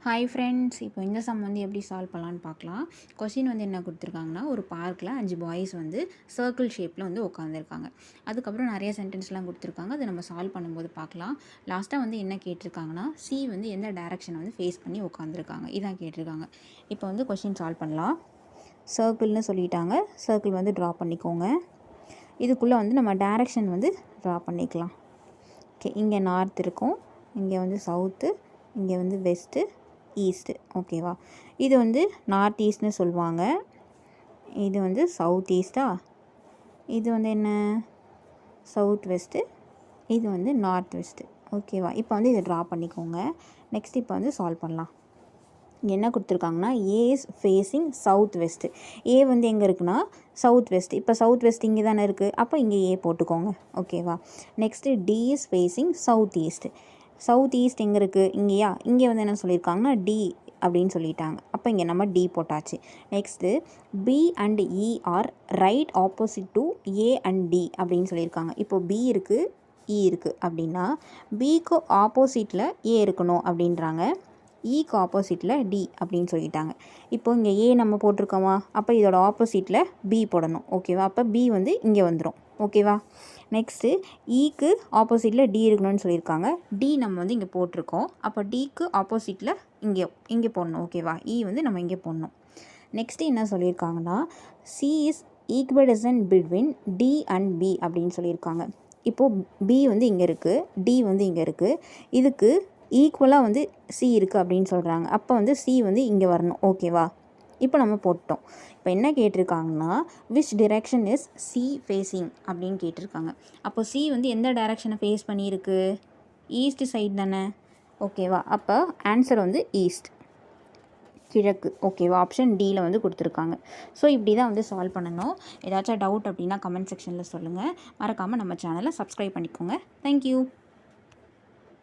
Hi friends, இப்போ இந்த some வந்து எப்படி சால்வ் பண்ணலான்னு பார்க்கலாம். கொஸ்டின் வந்து என்ன கொடுத்துருக்காங்கன்னா, ஒரு பார்க்கில் 5 பாய்ஸ் வந்து சர்க்கிள் ஷேப்பில் வந்து உட்காந்துருக்காங்க. அதுக்கப்புறம் நிறைய சென்டென்ஸ்லாம் கொடுத்துருக்காங்க. அதை நம்ம சால்வ் பண்ணும்போது பார்க்கலாம். லாஸ்ட்டாக வந்து என்ன கேட்டிருக்காங்கன்னா, சி வந்து எந்த டைரக்ஷனை வந்து ஃபேஸ் பண்ணி உட்காந்துருக்காங்க இதான் கேட்டிருக்காங்க. இப்போ வந்து கொஸ்டின் சால்வ் பண்ணலாம். சர்க்கிள்னு சொல்லிட்டாங்க. சர்க்கிள் வந்து ட்ரா பண்ணிக்கோங்க. இதுக்குள்ளே வந்து நம்ம டைரக்ஷன் வந்து ட்ரா பண்ணிக்கலாம். ஓகே, இங்கே நார்த் இருக்கும், இங்கே வந்து சவுத்து, இங்கே வந்து வெஸ்ட்டு, ஈஸ்ட்டு. ஓகேவா? இது வந்து நார்த் ஈஸ்ட்னு சொல்லுவாங்க. இது வந்து சவுத் ஈஸ்ட்டா, இது வந்து என்ன சவுத் வெஸ்ட்டு, இது வந்து நார்த் வெஸ்ட்டு. ஓகேவா? இப்போ வந்து இதை ட்ரா பண்ணிக்கோங்க. நெக்ஸ்ட் இப்போ வந்து சால்வ் பண்ணலாம். இங்கே என்ன கொடுத்துருக்காங்கன்னா, A is facing south west. A வந்து எங்கே இருக்குன்னா சவுத் வெஸ்ட். இப்போ சவுத் வெஸ்ட் இங்கே தானே இருக்குது, அப்போ இங்கே ஏ போட்டுக்கோங்க. ஓகேவா? Next T is facing south east. South east எங்கே இருக்குது, இங்கேயா? இங்கே வந்து என்ன சொல்லியிருக்காங்கன்னா டி அப்படின்னு சொல்லிட்டாங்க. அப்போ இங்கே நம்ம டி போட்டாச்சு. Next B and E are right opposite to A and T அப்படின்னு சொல்லியிருக்காங்க. இப்போது பி இருக்குது, இ இருக்குது அப்படின்னா பிக்கு ஆப்போசிட்டில் ஏ இருக்கணும் அப்படின்றாங்க, இக்கு ஆப்போசிட்டில் டி அப்படின்னு சொல்லிட்டாங்க. இப்போ இங்கே ஏ நம்ம போட்டிருக்கோமா, அப்போ இதோட ஆப்போசிட்டில் பி போடணும். ஓகேவா? அப்போ பி வந்து இங்கே வந்துடும். ஓகேவா? நெக்ஸ்ட்டு ஈக்கு ஆப்போசிட்டில் டி இருக்கணும்னு சொல்லியிருக்காங்க. டி நம்ம வந்து இங்கே போட்டிருக்கோம். அப்போ டிக்கு ஆப்போசிட்டில் இங்கே போடணும். ஓகேவா? இ வந்து நம்ம இங்கே போடணும். நெக்ஸ்ட்டு என்ன சொல்லியிருக்காங்கன்னா, C is equidistant between D and B அப்படின்னு சொல்லியிருக்காங்க. இப்போது பி வந்து இங்கே இருக்குது, டி வந்து இங்கே இருக்குது. இதுக்கு ஈக்குவலாக வந்து சி இருக்குது அப்படின்னு சொல்கிறாங்க. அப்போ வந்து சி வந்து இங்கே வரணும். ஓகேவா? இப்போ நம்ம போட்டோம். இப்போ என்ன கேட்டிருக்காங்கன்னா, which direction is C facing அப்படின்னு கேட்டிருக்காங்க. அப்போ சி வந்து எந்த டைரக்ஷனை ஃபேஸ் பண்ணியிருக்கு, ஈஸ்ட் சைடு தானே. ஓகேவா? அப்போ ஆன்சர் வந்து ஈஸ்ட், கிழக்கு. ஓகேவா? ஆப்ஷன் டியில் வந்து கொடுத்துருக்காங்க. ஸோ இப்படி தான் வந்து சால்வ் பண்ணணும். ஏதாச்சும் டவுட் அப்படின்னா கமெண்ட் செக்ஷனில் சொல்லுங்கள். மறக்காமல் நம்ம சேனலை சப்ஸ்கிரைப் பண்ணிக்கோங்க. தேங்க்யூ.